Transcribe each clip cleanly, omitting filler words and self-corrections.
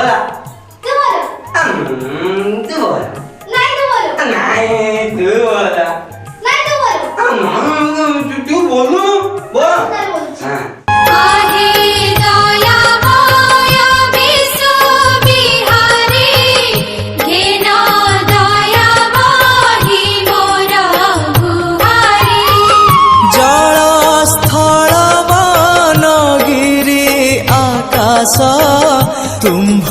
बोला तू बोलो तू बोला नहीं तू बोलो नहीं तू बोला नहीं तू बोलो तू बोलो बोल सर बोल हां आहे दया माया विश्व बिहारी घेना दया माही मोरा गुहारी जल स्थल वन गिरी आकाश तुम्भ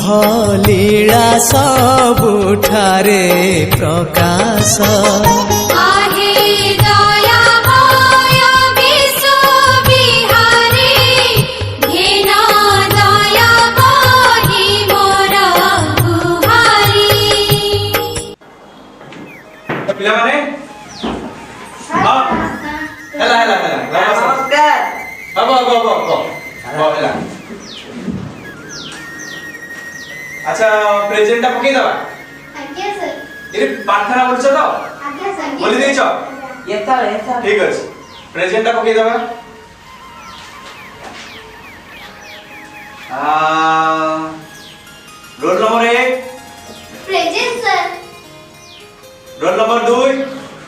लीला सबुठारे प्रकाश आहे दया माया विश्व बिहारी घेना दया माही मोरा गुहारी पिला माने हां हेला हेला हेला नमस्कार अब हेला अच्छा प्रेजेंट पकई दबा आज्ञा सर ये प्रार्थना करछ तो आज्ञा सर बोली देछ ये ठीक अछि प्रेजेंट पकई दबा roll number 1 present sir roll number 2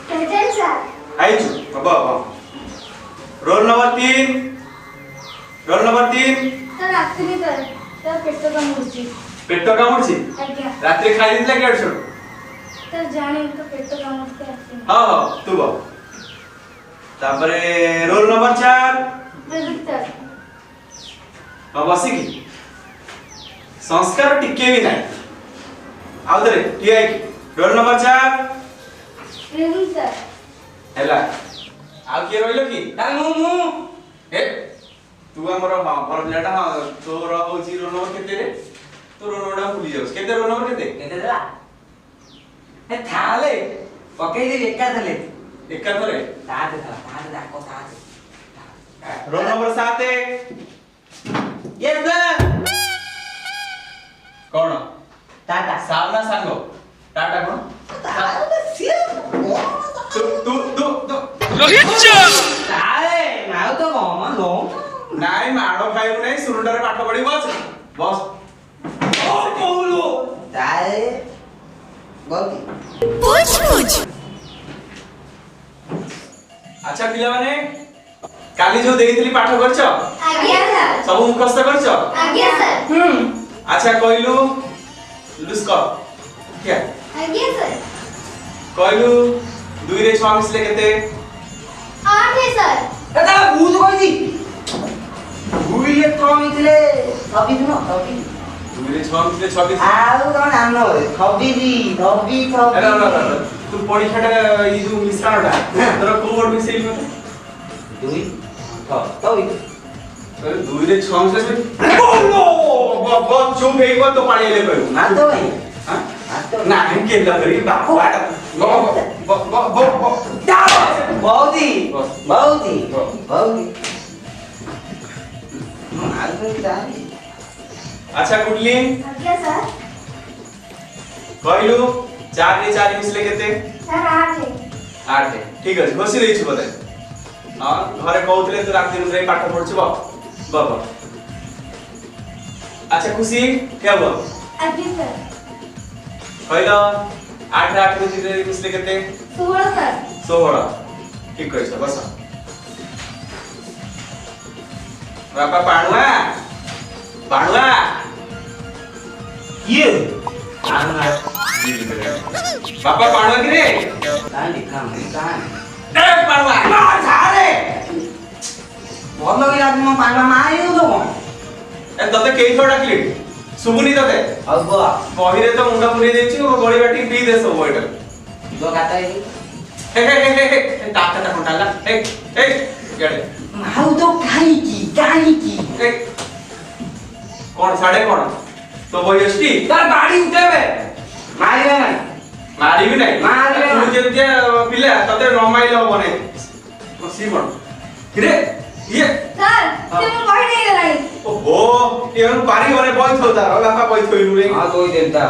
present sir आइछु अब रोल नंबर 3 सर आखिरी तर पेट कामुची पेट कामुची आज्ञा रात्री खाई दिला के अडसो तर जाने तो पेट कामुते आसी हां तू बा तापरे रोल नंबर 4 प्रेजेंट सर अब बसी की संस्कार टिके भी नहीं आउ दरे ठीक है रोल नंबर 4 प्रेजेंट सर हैला आउ के रोइलो की मु ए तू हमर हां पर प्लेटा हां तोर होची रोल नंबर केते रे तो रोल नंबर भूली जाउस केते रोल नंबर केते देला हे थाले पकई दे एका थले ताते दाको रोल नंबर 7 ये सर कौन टाटा सावना सांगो टाटा कौन तू आए नाउ तो मामा लो नाई माडो खाइबु नै सुरुंडारे पाठ पढी बस ओ बोलो ताए गलती पूछ अच्छा पिला माने काली जो देइथिली पाठ करछ आज्ञा सर सब मुखस्त करछ आज्ञा सर अच्छा कहलु लुस्क क्या आज्ञा सर कहलु 2 रे 6 मिसले केते 8 है सर दादा बुझ कोइदी बुइले कम इतले सभी न सभी 2 रे 6 मिसले 26 आउ तो नाम न धबी तू परीक्षाटा ई जो मिश्रणटा तोर को वर्ड मिसेई मते दुई तबी 2 रे 6 मिसले बोलो बाबा चुप हेई को तो पाणी ले कहू मार दो भाई हां तो ना हम के लगरी बाबा बहुत अच्छा कुटली आज्ञा सर कहलु 4 रे 4 मिसले केते सर 8 है 8 है ठीक अछि बसी देइछु बते हां घरे कहउतले तू रात दिन रे पाठ पढछु बाबा अच्छा खुशी क्या हुआ आज्ञा सर कहलो 8 रे 8 मिसले केते 16 सर 16 ठीक कहछ बस बापा पाणुआ ये पापा पाणुआ की रे कान दिखा कान ए पाणुआ ना झारे बोल लगे आज म पाणवा मारी दो ए तते केई थोड़ा क्लिक सुबुनी तते अब बहिरे तो मुंडा पुरी देछि ओ गड़ी बाटी पी दे सब एटा दो काटा हे टाटा कोंटाला ए गड़े माउ तो काई की ए कौन साढ़े कौन तो वही अस्टी तार गाड़ी उठेबे मारिबे ना मारी भी नहीं मारिबे तू जेतिया पिला तते न माइल होबने सीमन रे ये सर ते म कहि नहीं गलाई ओहो ये हम पारी होने बॉय थोदा बापा बॉय थोइलु रे हां तो देता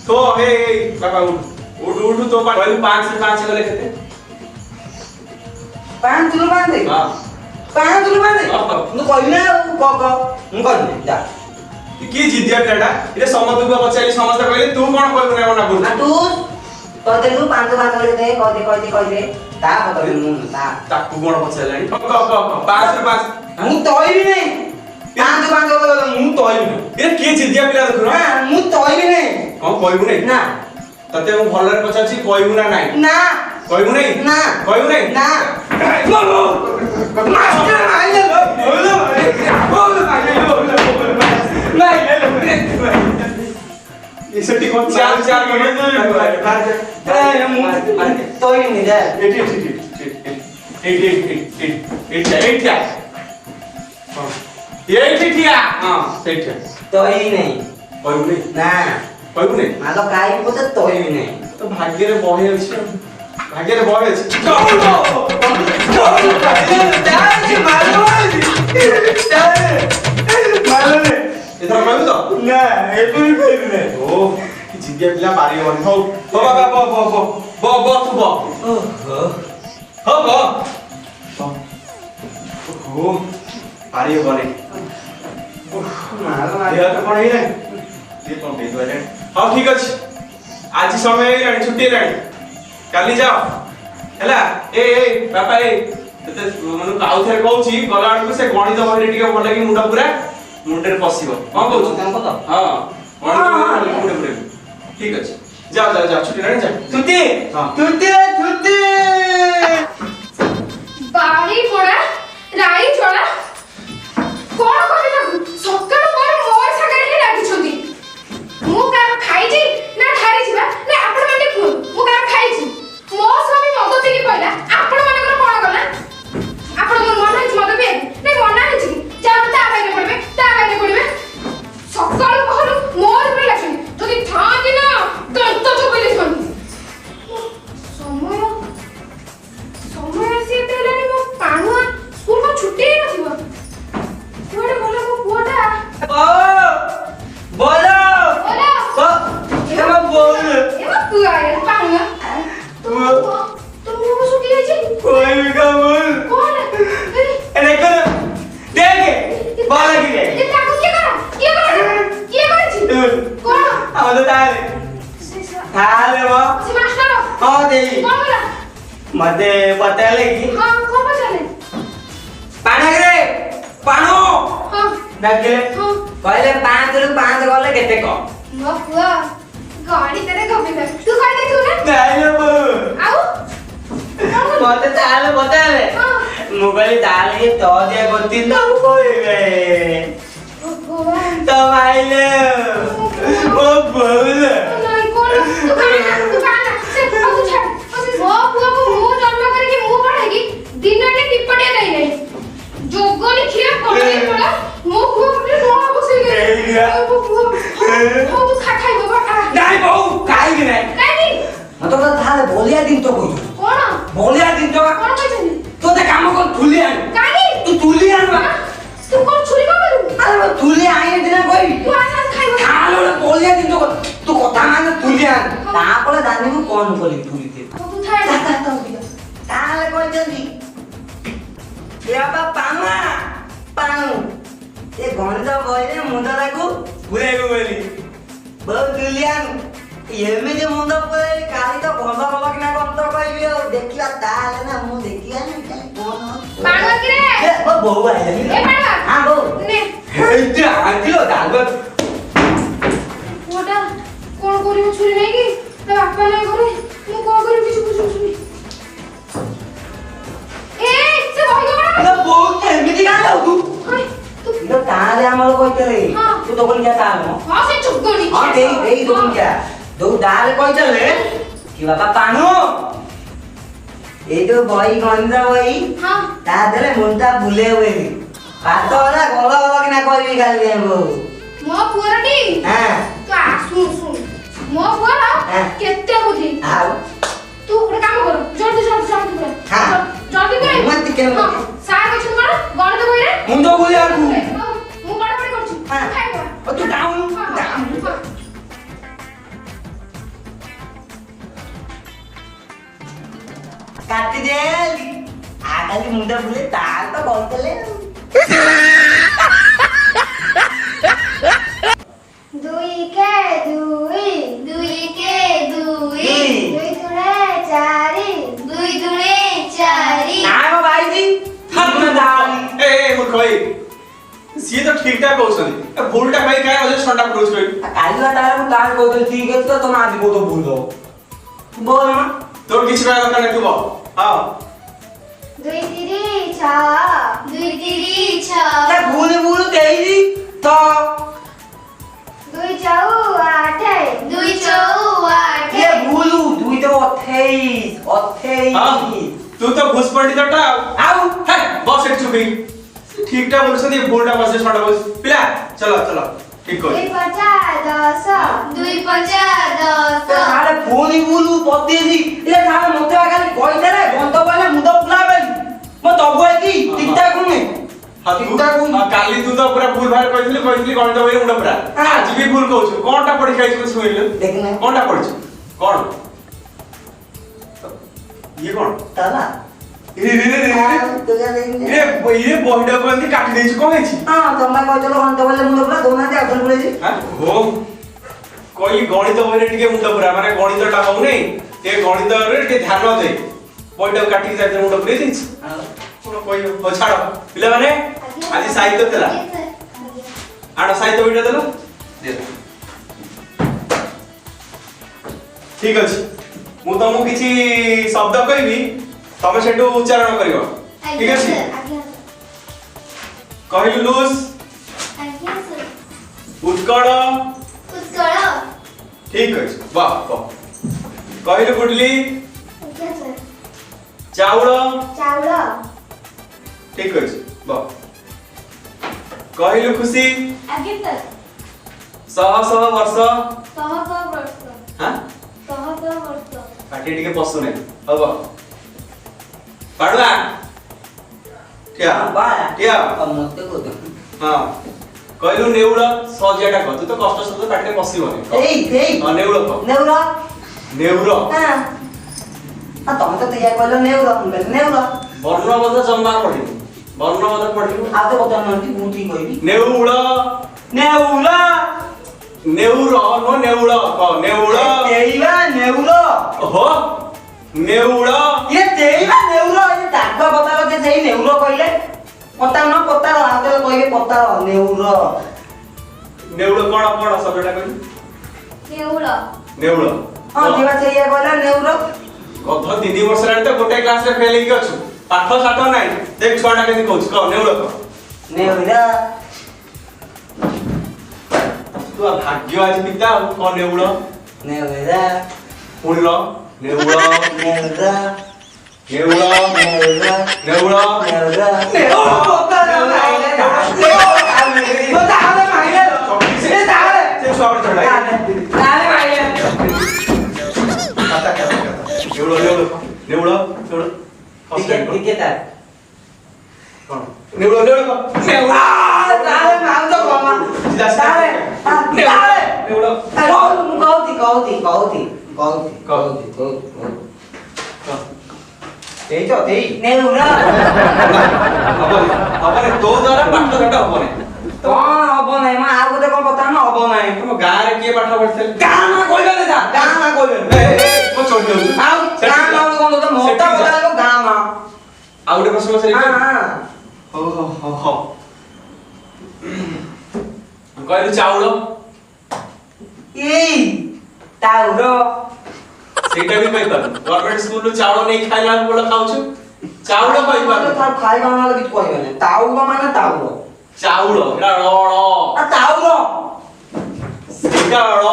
तो हे बाबा उठ तो 5 से 5 गले केते 5 किलो बांधे हां 5 किलो बांधे तू कहना को मु कहनी जा କି ଜିଦିଆ ପିଲାଟା ଏରେ ସମସ୍ତଙ୍କୁ ପଚାରି ସମସ୍ତେ କହିଲେ ତୁ କଣ କହିବୁ ନା ମନା କରୁଛୁ ତୁ କହିଦେଲୁ 5 ଦେ କହିଦେ ତା ପଦରେ ମୁଁ ତାକୁ କଣ ପଚାରିଲାଣି କ 5 ରୁ 5 ମୁଁ ତଇବି ନାହିଁ 5 ମୁଁ ତଇବି ନା ଏରେ କି ଜିଦିଆ ପିଲା ଦେଖୁନ ମୁଁ ତଇବି ନାହିଁ କଣ କହିବୁ ନାହିଁ ନା ତତେ ମୁଁ ଭଲରେ ପଚାରୁଛି କହିବୁ ନା ନାହିଁ ନା କହିବୁ ନାହିଁ ନା କହିବୁ ନାହିଁ ନା ସେଠି କଣ ଚାର ତଇବି ନାହିଁ ତଇବି ନାହିଁ ନା ମାଲ କାଇ ପଛେ ତଇବି ନାହିଁ ଭାଗ୍ୟରେ ବହେ ଅଛି ଭାଗ୍ୟରେ ବହେ ଅଛି ଏଥର କହିବୁ ତ ନା ଏବେ ବି କହିବି ନାହିଁ ଓ କି ଜିଦିଆ ପିଲା ପାରିବନି ହଉ ବାବା ତୁ ବ ପାରିବନି ଦେହ ତ କଣ ହେଇଲାଣି କଣ ହେଇଗଲାଣି ହଉ ଠିକ ଅଛି ଆଜି ସମୟ ହେଇଗଲାଣି ଛୁଟି ହେଲାଣି କାଲି ଯାଅ ହେଲା ଏ ବାପା ତତେ ମାନେ ଆଉ ଥରେ କହୁଛି ଗଲା ବେଳକୁ ସେ ଗଣିତ ବହିରେ ଟିକେ ଭଲ କି ମୁଣ୍ଡ ପୁରା ମୁଣ୍ଡରେ ପଶିବ କଣ କହୁଛୁ ହଁ ମୁଣ୍ଡେ ଠିକ ଅଛି ଯାଅ ଛୁଟି ହେଲାଣି ଯା ତୁତି ବାଡ଼ି ପଡ଼ା ରାଇ ଚଳା କଣ କହିବି ତାକୁ ସକାଳୁ ମୋର ମୋର ସାଙ୍ଗରେ ହିଁ ଲାଗିଛନ୍ତି ମୁଁ କାହାର ଖାଇଛି ନା ଧାରିଛି ବା ନା ଆପଣ ମାନେ କୁହ ମୁଁ କାହାର ଖାଇଛି ମୋ ସ୍ୱାମୀ ମଦ ପିଇକି କହିଲା ଆପଣ ମାନଙ୍କର କଣ ଗଲା ଆପଣ ମୋର ମନ ହେଇଛି ମଦ ପିଇବାକୁ ନା ମନା ହେଇଛି ଯାଅ ତା ବାଇରେ ପଡ଼ିବେ ସକାଳୁ ପହରୁ ମୋର ଉପରେ ଲାଗିଛନ୍ତି ଯଦି ଥାଆନ୍ତି ନା ଦନ୍ତ ଚୋବେଇଲେ ଥାଆନ୍ତି ସମୟ ଆସି ଏତେ ହେଲାଣି ମୋ ପାଣୁଆ ସ୍କୁଲ କଣ ଛୁଟି ହେଇନଥିବ କୁଆଡ଼େ ଗଲା ମୋ ପୁଅଟା बोलो कोई भी काम देख बोल हम तो ताले वो हाँ दे मते बताले की पाणगरे पाणो डाकिले कहले 5 ରୁ 5 गले केते को ମୋ ପୁଅ ଗାଡ଼ି ତେରେ ଗପିବେ ତୁ କହି ଦେଇଛୁ ନା ନାଇଁ ଲୋ ଆଉ मते ताले बताले मु कहली ताले तो दे गति तो कोइबे तो आइले ओ बोल नहीं कोन तू काना से बाबू छाड़ ମୋ ପୁଅକୁ ମୁଁ ଜନ୍ମ କରିକି ମୁଁ ପଢ଼େଇକି ଦିନଟେ ଟିପଟିଆ ଦେଇ ନାହିଁ ଯୋଗନି ଖିଆ ପଢ଼େଇ ପଡ଼ା ମୋ ପୁଅ ଗୋଟେ ନୋଣ ବସେଇ ଗଲେ ମୋ ପୁଅ ତୁ ଖାଇବ ବାଟା ନାଇଁ ବହୁ କାଇ କି ନାଇଁ କାଇ ମତେ ତ ତାଲେ ବଳିଆ ଦିନ ତ କହୁଛୁ कोण बलिया दिन तो कोण कहछनी तो ते काम कर थुली आन काली तू थुली आन तू कोण छुरी को करू अरे थुली आए दिन कोई तू आसास खाइबो खालो बलिया दिन तो तू कथा माने थुली आन तापले जानि को कोन बोली थुली दे तू थाय ताता बिदा ताले कोइ जल्दी या बा पामा पानु ए गणित बहिरे मुंडराको घुरेको बोली बहुत थुली आन एमे जे मुंड परे काली तो भलो भलो किना कोन तो कहबी और देखिया ताले ना मु देखिया नि कोन पाणवा कि रे ए ओ बहु आइले ए पाणवा हां बहु ने हेते आजिलो दागत ओटा कोन करियो छुरी नै कि त बापा नै करे मु कोन करियो किछु बुझुनी ए से भइयो बडा ना बहु एमिति का लाउ तू तू इनो ताले हमरो कहतले तू तो कोन क्या ताल हां से चुगनी हां देई तो कोन क्या दो डाल कहतले कि बाबा पानु ए जो बई गंजा बई हां ता देले मुंडा भूले होई पात वाला गला गला किना कहबी गाली देबो मो पुरटी हां तू आसु सुन मो पुर केते बुद्धि आउ तू ଗୋଟେ କାମ କର ଜଲ୍ଦି ଜଲ୍ଦି ଜଲ୍ଦି କର हां ଜଲ୍ଦି କର मत के ସାର ଅଛି କଣ ଗଣିତ ବହିରେ मुंडो बोले आकू ମୁଁ ପଢାପଢି କରୁଛି हां ଖାଇବ ओ तू डाउन काटी दे आकाली मुंडा भूले ताल तो कहतले ସିଏ ତ ଠିକ ଠାକ କହୁଛନ୍ତି ଭୁଲଟା ଭାଇ କାଇଁ ଅଯଥା ସଣ୍ଡା କ୍ଲୋଜ କରିବି କାଲି ତାର ମୁଁ ତାର କହୁଥିଲି ଠିକ ଅଛି ତ ତମେ ଆଜି କହୁଛ ଭୁଲ ଦବ ବୋଲ ମା ତୋର କିଛି କହିବା ଦରକାର ନାହିଁ ତୁ ବল ହଁ 2 3 6 2 3 6 ତା ଭୁଲ ଭୁଲ ଦେଇଛି ତ 2 4 8 2 4 8 ये भूलू तू तो 28 तू तो घुस पंडितटा आउ हे बस एट चुपी ठीक टा बोलछन ये भूलटा बस छडा बस पिला चलो चलो ठीक कर 2 5 10 2 5 10 सारे फोन ही भूलू पतेजी ये सारे मते आगे कहते रे बंद बोले मुंड फुला बेली म तब की ठीक ठाक कोने काली तू तो पूरा भूल भाल कहथिली गणित बही मुंड पूरा आज भी भूल कहछु कोनटा पढ़ी खाइछु सुइल देखना कोनटा पढ़छु कोन ये कोन ताला रे तो जा देंगे ये बहिडा कोंती काटी देछु कोन हेछि हां तम्बा कहचलो गणित बोले मुंड फुला दोना दे अगल बोले जी हां हो कोई गणित बही टिके मुंड पूरा माने गणितटा हो नै ए गणित रे टिके ध्यान दे बहिडा काटी जाय मुंड पूरा दिन्छ कोन कोई हो छाड़ पिले माने आज साहित्य तेला आड़ साहित्य बहिडा देलो दे ठीक अछि मु तुमको किछि शब्द कहबी तमे सेटू उच्चारण करियो ठीक अछि कहलु लूस उत्कल ठीक अछि वाह वाह कहलु गुडली चाउल ठीक अछि वाह कहलु खुशी सह सह वर्ष हां पाटी टिके पसु नै हबो पाडवा क्या क्या मते को दे हां कहलु नेउळ सजियाटा क तू तो कष्ट शब्द पाटी पसिबो एई हां नेउळ क नेउरा नेउळ हां आ तमे तो तैयार कहलो नेउरा वर्णबोध जम्मा पढिनु वर्णबोध पढिनु आ तो बता नंती बुटी कहबी नेउळ नेउर नो नेउळ क नेउळ तेईवा नेउरो हो नेउळ ये तेईवा नेउरो ये दाग बतालो जे सेई नेउरो कहले पता न पता आते कहले पता नेउरो नेउळ कोण शब्दटा कहली नेउळ हां जेवा सेई कहला नेउरो गध 3 वर्ष रे तो गोटे क्लास रे फेल हेकि अछु पाठ साठ नै देख छुआटा केति कहछ क नेउळ क नेउरा तू भाग्य आज पिता क नेउळ नेउरा पुणल नेउळ नेउरा नेउळ नेउरा नेउळ नेउरा पता माइले पता हमें माइले से ताले से छुआ पर चढ़ाई ताले माइले कथा नेउळ ठीक है कोण नेउळ क नेउरा ताले माउ तो कमा ताले नेउळ कहती तेई तो तेई नेउरा हबने तो द्वारा पाठ घटा हबने कौन हबो नै मा आ गोटे कोन पता न हबो नै तुम गाँ रे के पाठ पढथले गाँ ना कोइले दा गाँ ना कोइले मो छोड़ देउ आ गाँ ना कोन तो मोटा बता गाँ मा आ गोटे प्रश्न बसरे हां हो कहलु चाउल एई ताउरो सेटा भी कहि पार गवर्नमेंट स्कूल रो चाउल नै खाइला बोला खाउछु चाउल कहि पार तार खाइबा वाला किछ कहबे ताउरो माने ताउरो चाउल एटा रण आ ताउरो सेटा रण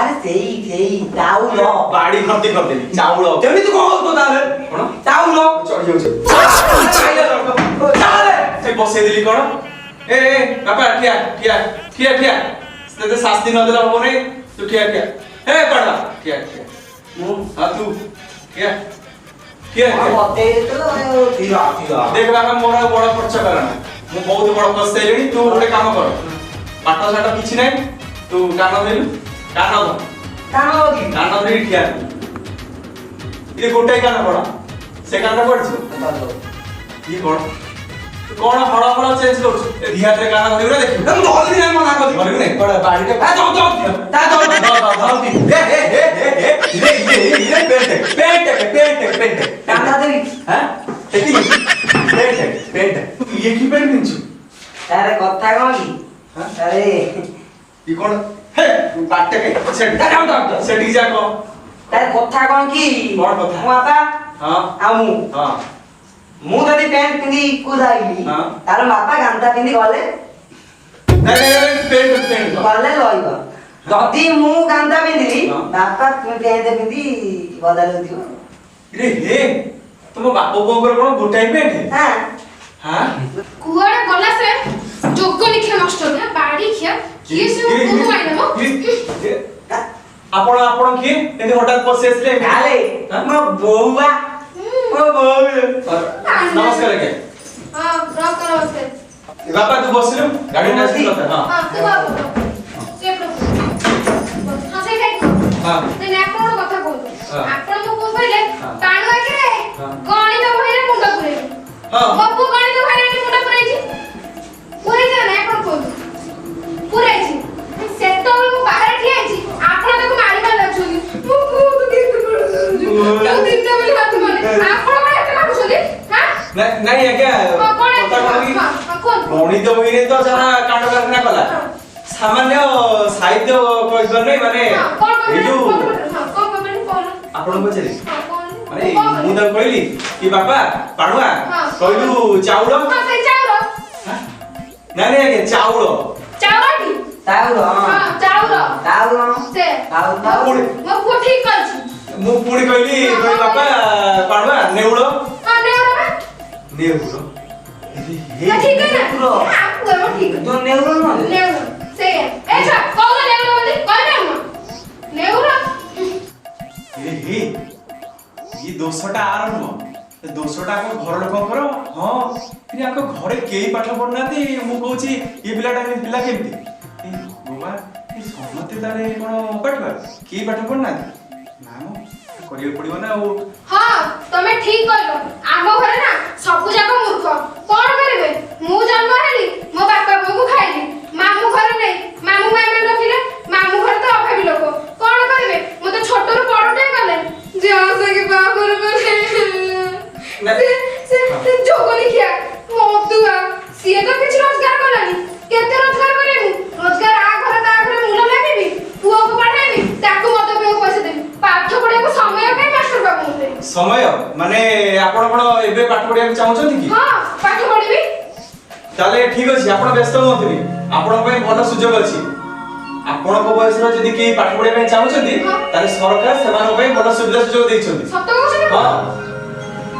अरे सेई ताउरो बाड़ी भर्ती कर देली चाउल केमिति कहौ तो ताले कोन ताउरो चढ़ी होछ ताले से बसे देली कोन ए बापा ठिया से शास्ति न देला हो नै तू ठिया ए पड़वा ठिया मु हां तू ठिया मते तो धीरा देख बाबा मोरा बड़ खर्च करना मु बहुत बड़ फस लेनी तू गोटे काम कर पाठ साठ किछि नै तू कान देलु कान दे ठिया ये गोटे कान पड़ा से कान पड़छ ये कोन हड़ चेंज करछु ए धिया रे कान देउ रे देखि हम धोल दिन मना कर धरबी नै पड़ा बाड़ी के आ जाओ पेंट कांदा देवी हां पेंट ये की पेंट पिनछु ତାର କଥା କଣ କି? ହାଁ? ଆରେ କି କଣ ହେ ବାଟେ କେ ସେଠି ଯା କହ ତାର କଥା କଣ କି? କଣ କଥା? ମୋ ବାପା ହଁ ଆଉ ହଁ ମୁଁ ଯଦି ପ୍ୟାଣ୍ଟ ପିନ୍ଧି କୁଦାଇଲି ହଁ। ତାର ବାପା ଗାମୁଛା ପିନ୍ଧି ଗଲେ ନାଇଁ ପେଣ୍ଟ ଗଲେ ରହିବ। ଯଦି ମୁଁ ଗାମୁଛା ପିନ୍ଧିଲି ହଁ। ବାପା ପ୍ୟାଣ୍ଟ ପିନ୍ଧି ବଦଳୁଥିବ। ରେ ହେ ତମ ବାପ ବୋଉଙ୍କର କଣ ଗୋଟାଏ ପେଣ୍ଟ? ହଁ ହାଁ କୁଆଡେ ଗଲା ସେ ଯୋଗ ନିଖିଆ ନଷ୍ଟ ନା ବାଡି ଖିଆ କିଏ ସେ କୋଉ ଆଇଲା ମ ଆପଣ କିଏ ଏମିତି ହଠାৎ ପଶି ଆସିଲେ? କାଲେ ମୋ ବୋଉ ବା ମୋ ବୋଉ ନମସ୍କାର ଆଜ୍ଞା। ହଁ ରକ ନମସ୍କାର। ବାପା ତୁ ବସିଲୁ ଗାଡି ନା ଆସିଲ କଥା ହଁ ତୁ ବାବୁ ସେ ହଁ ସେ ଖାଇ ହଁ ନା ଆପଣ ଗୋଟେ କଥା କହୁଛୁ ହଁ। ଆପଣ ମୋ ପୁଅ କହିଲେ ହଁ। ପାଣୁ ଆଖିରେ ହଁ। ଗଣିତ ବହିରେ ମୁଣ୍ଡ ପୁରେଇବି। ହଁ। ମୋ ପୁଅ ଗଣିତ ବହିରେ ମୁଣ୍ଡ ପୁରେଇଛି ପୁରେଇଛି ନା ଆପଣ କୁହନ୍ତୁ ପୁରେଇଛି ସେତେବେଳେ ମୁଁ ବାହାରେ ଠିଆ ହେଇଛି ଆପଣ ତାକୁ ମାରିବାର ଲାଗୁଛନ୍ତି ମୁଁ ବହୁତ ଗୀତ ପଢୁଛନ୍ତି ମୁଁ ଦିନ ବୋଲି ହାତ ମାରେ ଆପଣ କଣ ଏତେ ମାରୁଛନ୍ତି ହାଁ ନାଇଁ ଆଜ୍ଞା କଣ କଥା କଣ କି କୁହନ୍ତୁ ଗଣିତ ବହିରେ ତ ଯାହା କାଣ୍ଡ କାରଖାନା କଲା ସାମାନ୍ୟ ସାହିତ୍ୟ କହିବାର ନାହିଁ ମାନେ ଏଇ ଯୋଉ ଆପଣ ପଚାରି ମାନେ ମୁଁ ତାକୁ କହିଲି କି ବାପା ପାଣୁଆ କହିଲୁ ଚାଉଳ ନାଇଁ ଆଜ୍ଞା ଚାଉଳ ମୁଁ ପୁଣି କହିଲି ବାପା ପାଣୁଆ ନେଉଳ ନେଉଳ ये दोषटा आर नुह दोषटा घर लोकଙ୍କର ହଁ କିନ୍ତୁ ଆଙ୍କ ଘରେ କେହି ପାଠ ପଢୁନାହାନ୍ତି ମୁଁ କହୁଛି ଏ ପିଲାଟା ପିଲା କେମିତି ବାବା ସମସ୍ତେ ତାରେ କଣ ପାଠୁଆ କେହି ପାଠ ପଢୁନାହାନ୍ତି ନା ମ କରିବାକୁ ପଡିବ ନା ଆଉ ହଁ ତମେ ଠିକ କହିଲ ଆମ ଘରେ ନା ସବୁ ଯାକ ମୂର୍ଖ କଣ କରିବେ ମୁଁ ଜନ୍ମ ହେଲି ମୋ ବାପା ବୋଉକୁ ଖାଇଲି ମାମୁଁ ଘରେ ନେଇ ମାମୁଁ ମାମା ରଖିଲେ ମାମୁଁ ଘରେ ତ ଅଭାବୀ ଲୋକ କଣ କରିବେ ମୋତେ ଛୋଟରୁ ବଡଟେ କଲେ ଯାହାକି ବାହାଘର କଲେ ସେ ଯୋଗନିଖିଆ ମଦୁଆ ସିଏ ତ କିଛି ରୋଜଗାର କଲାନି କେତେ ରୋଜଗାର କରିବି ରୋଜଗାର ଆ ଘରେ ତା ଘରେ ମୂଲ ଲାଗିବି ପୁଅକୁ ପଢେଇବି ତାକୁ ମଦ ପିଇବାକୁ ପଇସା ଦେବି ପାଠ ପଢିବାକୁ ସମୟ କାଇଁ ମାଷ୍ଟର ବାବୁ ମୋତେ ସମୟ ମାନେ ଆପଣ କଣ ଏବେ ପାଠ ପଢିବାକୁ ଚାହୁଁଛନ୍ତି କି ହଁ ପାଠ ପଢିବି ତାହେଲେ ଠିକ ଅଛି ଆପଣ ବ୍ୟସ୍ତ ହୁଅନ୍ତୁନି ଆପଣଙ୍କ ପାଇଁ ଭଲ ସୁଯୋଗ ଅଛି ଆପଣଙ୍କ ବୟସର ଯଦି କେହି ପାଠ ପଢିବା ପାଇଁ ଚାହୁଁଛନ୍ତି ତାହେଲେ ସରକାର ସେମାନଙ୍କ ପାଇଁ ଭଲ ସୁବିଧା ସୁଯୋଗ ଦେଇଛନ୍ତି ସତ କହୁଛନ୍ତି ହଁ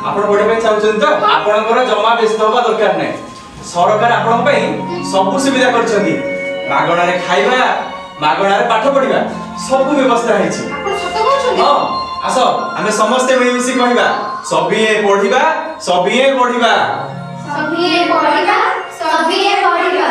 ଆପଣ ପଢିବା ପାଇଁ ଚାହୁଁଛନ୍ତି ତ ଆପଣଙ୍କର ଜମା ବ୍ୟସ୍ତ ହବା ଦରକାର ନାହିଁ ସରକାର ଆପଣଙ୍କ ପାଇଁ ସବୁ ସୁବିଧା କରିଛନ୍ତି ମାଗଣାରେ ଖାଇବା ମାଗଣାରେ ପାଠ ପଢିବା ସବୁ ବ୍ୟବସ୍ଥା ହେଇଛି ଆପଣ ସତ କହୁଛନ୍ତି ହଁ ଆସ ଆମେ ସମସ୍ତେ ମିଳିମିଶି କହିବା ସଭିଏ ପଢିବା ସଭିଏ ପଢିବା ସଭିଏ ପଢିବା ସଭିଏ ପଢିବା